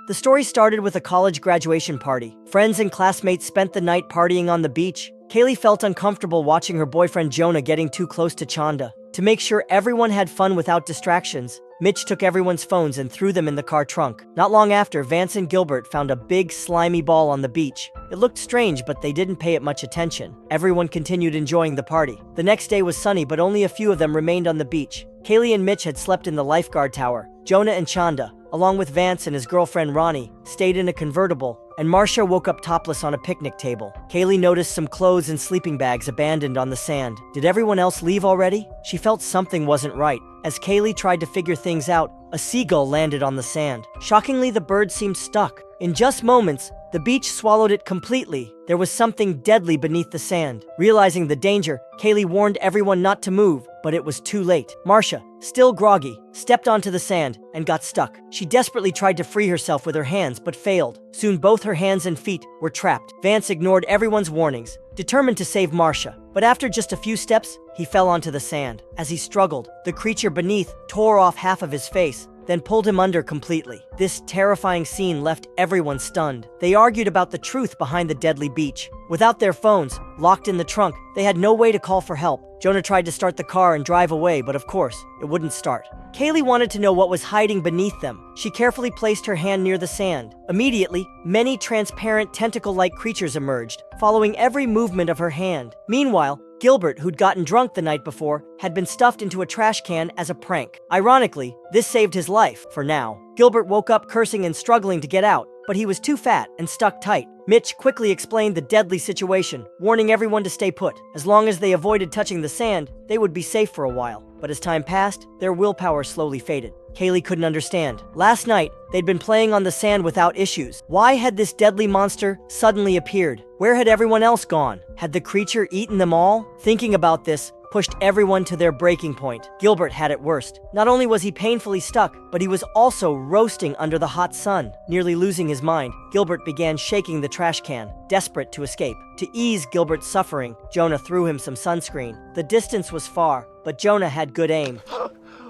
The story started with a college graduation party. Friends and classmates spent the night partying on the beach. Kaylee felt uncomfortable watching her boyfriend Jonah getting too close to Chanda. To make sure everyone had fun without distractions, Mitch took everyone's phones and threw them in the car trunk. Not long after, Vance and Gilbert found a big, slimy ball on the beach. It looked strange, but they didn't pay it much attention. Everyone continued enjoying the party. The next day was sunny, but only a few of them remained on the beach. Kaylee and Mitch had slept in the lifeguard tower. Jonah and Chanda, along with Vance and his girlfriend Ronnie, stayed in a convertible, and Marcia woke up topless on a picnic table. Kaylee noticed some clothes and sleeping bags abandoned on the sand. Did everyone else leave already? She felt something wasn't right. As Kaylee tried to figure things out, a seagull landed on the sand. Shockingly, the bird seemed stuck. In just moments, the beach swallowed it completely. There was something deadly beneath the sand. Realizing the danger, Kaylee warned everyone not to move, but it was too late. Marcia, still groggy, stepped onto the sand and got stuck. She desperately tried to free herself with her hands, but failed. Soon both her hands and feet were trapped. Vance ignored everyone's warnings, determined to save Marcia. But after just a few steps, he fell onto the sand. As he struggled, the creature beneath tore off half of his face, then pulled him under completely. This terrifying scene left everyone stunned. They argued about the truth behind the deadly beach. Without their phones, locked in the trunk, they had no way to call for help. Jonah tried to start the car and drive away, but of course, it wouldn't start. Kaylee wanted to know what was hiding beneath them. She carefully placed her hand near the sand. Immediately, many transparent tentacle-like creatures emerged, following every movement of her hand. Meanwhile, Gilbert, who'd gotten drunk the night before, had been stuffed into a trash can as a prank. Ironically, this saved his life, for now. Gilbert woke up cursing and struggling to get out, but he was too fat and stuck tight. Mitch quickly explained the deadly situation, warning everyone to stay put. As long as they avoided touching the sand, they would be safe for a while. But as time passed, their willpower slowly faded. Kaylee couldn't understand. Last night, they'd been playing on the sand without issues. Why had this deadly monster suddenly appeared? Where had everyone else gone? Had the creature eaten them all? Thinking about this pushed everyone to their breaking point. Gilbert had it worst. Not only was he painfully stuck, but he was also roasting under the hot sun. Nearly losing his mind, Gilbert began shaking the trash can, desperate to escape. To ease Gilbert's suffering, Jonah threw him some sunscreen. The distance was far, but Jonah had good aim.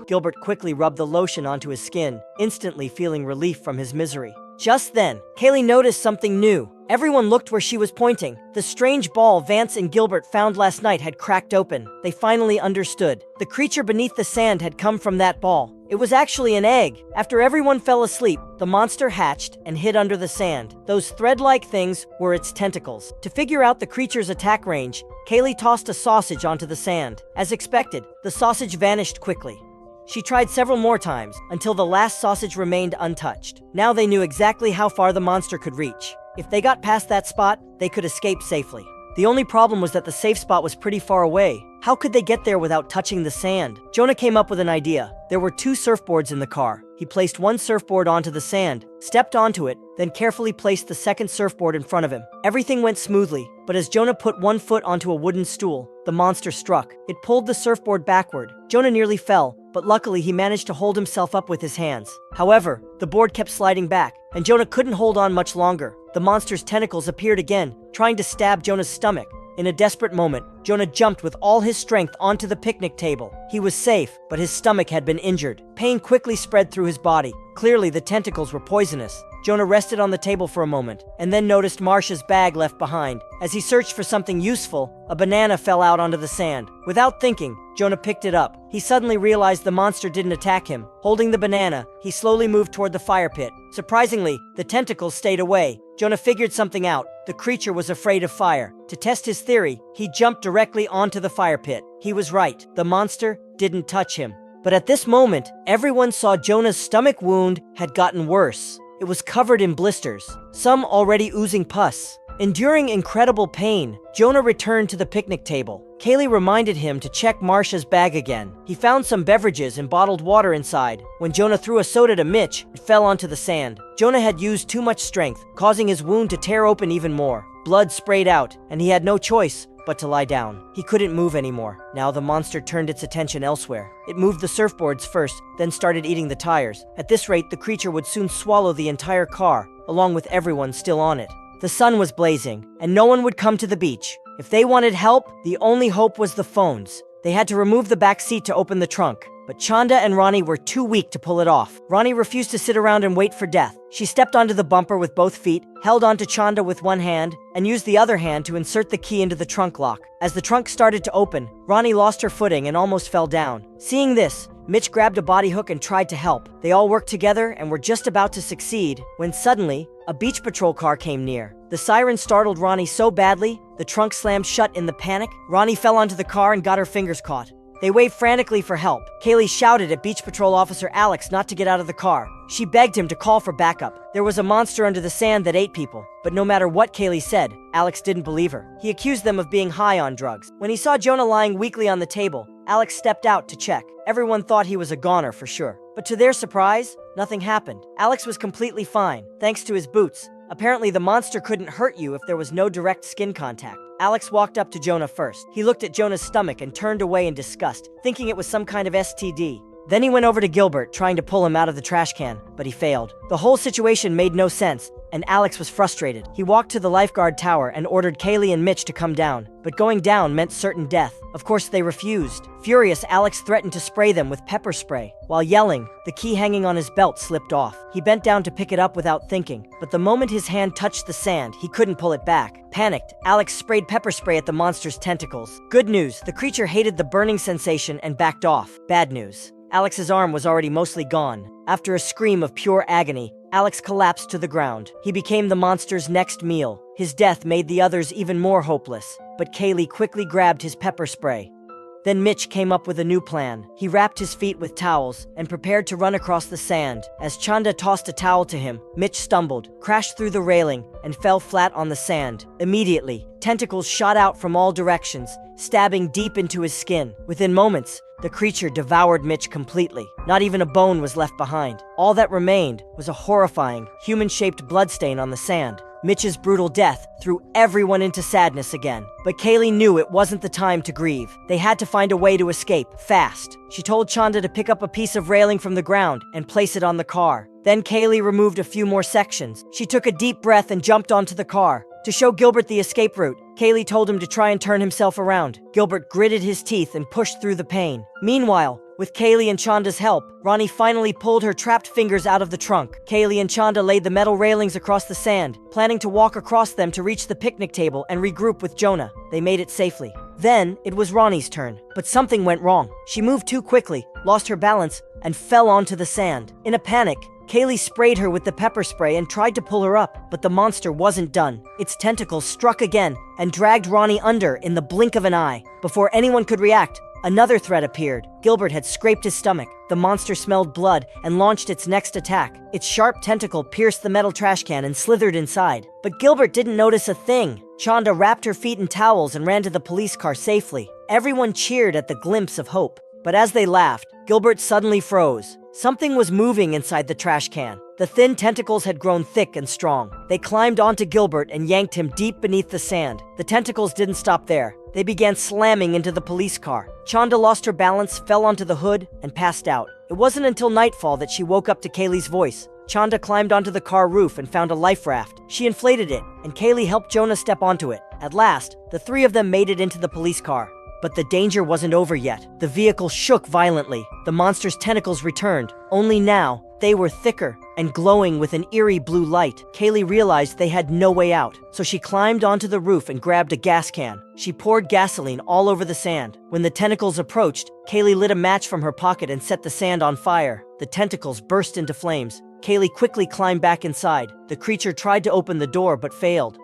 Gilbert quickly rubbed the lotion onto his skin, instantly feeling relief from his misery. Just then, Kaylee noticed something new. Everyone looked where she was pointing. The strange ball Vance and Gilbert found last night had cracked open. They finally understood. The creature beneath the sand had come from that ball. It was actually an egg. After everyone fell asleep, the monster hatched and hid under the sand. Those thread-like things were its tentacles. To figure out the creature's attack range, Kaylee tossed a sausage onto the sand. As expected, the sausage vanished quickly. She tried several more times, until the last sausage remained untouched. Now they knew exactly how far the monster could reach. If they got past that spot, they could escape safely. The only problem was that the safe spot was pretty far away. How could they get there without touching the sand? Jonah came up with an idea. There were 2 surfboards in the car. He placed one surfboard onto the sand, stepped onto it, then carefully placed the second surfboard in front of him. Everything went smoothly, but as Jonah put one foot onto a wooden stool, the monster struck. It pulled the surfboard backward. Jonah nearly fell, but luckily he managed to hold himself up with his hands. However, the board kept sliding back, and Jonah couldn't hold on much longer. The monster's tentacles appeared again, trying to stab Jonah's stomach. In a desperate moment, Jonah jumped with all his strength onto the picnic table. He was safe, but his stomach had been injured. Pain quickly spread through his body. Clearly, the tentacles were poisonous. Jonah rested on the table for a moment, and then noticed Marcia's bag left behind. As he searched for something useful, a banana fell out onto the sand. Without thinking, Jonah picked it up. He suddenly realized the monster didn't attack him. Holding the banana, he slowly moved toward the fire pit. Surprisingly, the tentacles stayed away. Jonah figured something out. The creature was afraid of fire. To test his theory, he jumped directly onto the fire pit. He was right. The monster didn't touch him. But at this moment, everyone saw Jonah's stomach wound had gotten worse. It was covered in blisters, some already oozing pus. Enduring incredible pain, Jonah returned to the picnic table. Kaylee reminded him to check Marcia's bag again. He found some beverages and bottled water inside. When Jonah threw a soda to Mitch, it fell onto the sand. Jonah had used too much strength, causing his wound to tear open even more. Blood sprayed out, and he had no choice but to lie down. He couldn't move anymore. Now the monster turned its attention elsewhere. It moved the surfboards first, then started eating the tires. At this rate, the creature would soon swallow the entire car, along with everyone still on it. The sun was blazing, and no one would come to the beach. If they wanted help, the only hope was the phones. They had to remove the back seat to open the trunk. but Chanda and Ronnie were too weak to pull it off. Ronnie refused to sit around and wait for death. She stepped onto the bumper with both feet, held onto Chanda with one hand, and used the other hand to insert the key into the trunk lock. As the trunk started to open, Ronnie lost her footing and almost fell down. Seeing this, Mitch grabbed a body hook and tried to help. They all worked together and were just about to succeed when suddenly, a beach patrol car came near. The siren startled Ronnie so badly, the trunk slammed shut in the panic. Ronnie fell onto the car and got her fingers caught. They waved frantically for help. Kaylee shouted at Beach Patrol Officer Alex not to get out of the car. She begged him to call for backup. There was a monster under the sand that ate people, but no matter what Kaylee said, Alex didn't believe her. He accused them of being high on drugs. When he saw Jonah lying weakly on the table, Alex stepped out to check. Everyone thought he was a goner for sure. But to their surprise, nothing happened. Alex was completely fine, thanks to his boots. Apparently, the monster couldn't hurt you if there was no direct skin contact. Alex walked up to Jonah first. He looked at Jonah's stomach and turned away in disgust, thinking it was some kind of STD. Then he went over to Gilbert, trying to pull him out of the trash can, but he failed. The whole situation made no sense, and Alex was frustrated. He walked to the lifeguard tower and ordered Kaylee and Mitch to come down, but going down meant certain death. Of course, they refused. Furious, Alex threatened to spray them with pepper spray. While yelling, the key hanging on his belt slipped off. He bent down to pick it up without thinking, but the moment his hand touched the sand, he couldn't pull it back. Panicked, Alex sprayed pepper spray at the monster's tentacles. Good news, the creature hated the burning sensation and backed off. Bad news, Alex's arm was already mostly gone. After a scream of pure agony, Alex collapsed to the ground. He became the monster's next meal. His death made the others even more hopeless, but Kaylee quickly grabbed his pepper spray. Then Mitch came up with a new plan. He wrapped his feet with towels and prepared to run across the sand. As Chanda tossed a towel to him, Mitch stumbled, crashed through the railing, and fell flat on the sand. Immediately, tentacles shot out from all directions, stabbing deep into his skin. Within moments, the creature devoured Mitch completely. Not even a bone was left behind. All that remained was a horrifying, human-shaped bloodstain on the sand. Mitch's brutal death threw everyone into sadness again. But Kaylee knew it wasn't the time to grieve. They had to find a way to escape, fast. She told Chanda to pick up a piece of railing from the ground and place it on the car. Then Kaylee removed a few more sections. She took a deep breath and jumped onto the car. To show Gilbert the escape route, Kaylee told him to try and turn himself around. Gilbert gritted his teeth and pushed through the pain. Meanwhile, with Kaylee and Chanda's help, Ronnie finally pulled her trapped fingers out of the trunk. Kaylee and Chanda laid the metal railings across the sand, planning to walk across them to reach the picnic table and regroup with Jonah. They made it safely. Then, it was Ronnie's turn, but something went wrong. She moved too quickly, lost her balance, and fell onto the sand. In a panic, Kaylee sprayed her with the pepper spray and tried to pull her up, but the monster wasn't done. Its tentacles struck again and dragged Ronnie under in the blink of an eye. Before anyone could react, another threat appeared. Gilbert had scraped his stomach. The monster smelled blood and launched its next attack. Its sharp tentacle pierced the metal trash can and slithered inside. But Gilbert didn't notice a thing. Chanda wrapped her feet in towels and ran to the police car safely. Everyone cheered at the glimpse of hope. But as they laughed, Gilbert suddenly froze. Something was moving inside the trash can. The thin tentacles had grown thick and strong. They climbed onto Gilbert and yanked him deep beneath the sand. The tentacles didn't stop there. They began slamming into the police car. Chanda lost her balance, fell onto the hood, and passed out. It wasn't until nightfall that she woke up to Kaylee's voice. Chanda climbed onto the car roof and found a life raft. She inflated it, and Kaylee helped Jonah step onto it. At last, the three of them made it into the police car. But the danger wasn't over yet. The vehicle shook violently. The monster's tentacles returned. Only now, they were thicker and glowing with an eerie blue light. Kaylee realized they had no way out, so she climbed onto the roof and grabbed a gas can. She poured gasoline all over the sand. When the tentacles approached, Kaylee lit a match from her pocket and set the sand on fire. The tentacles burst into flames. Kaylee quickly climbed back inside. The creature tried to open the door but failed.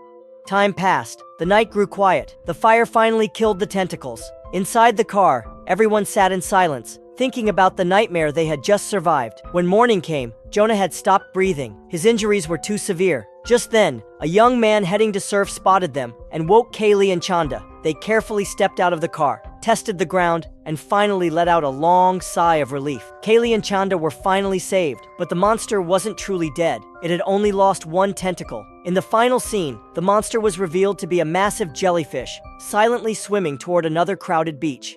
Time passed. The night grew quiet. The fire finally killed the tentacles. Inside the car, everyone sat in silence, thinking about the nightmare they had just survived. When morning came, Jonah had stopped breathing. His injuries were too severe. Just then, a young man heading to surf spotted them and woke Kaylee and Chanda. They carefully stepped out of the car, tested the ground, and finally let out a long sigh of relief. Kaylee and Chanda were finally saved, but the monster wasn't truly dead. It had only lost one tentacle. In the final scene, the monster was revealed to be a massive jellyfish, silently swimming toward another crowded beach.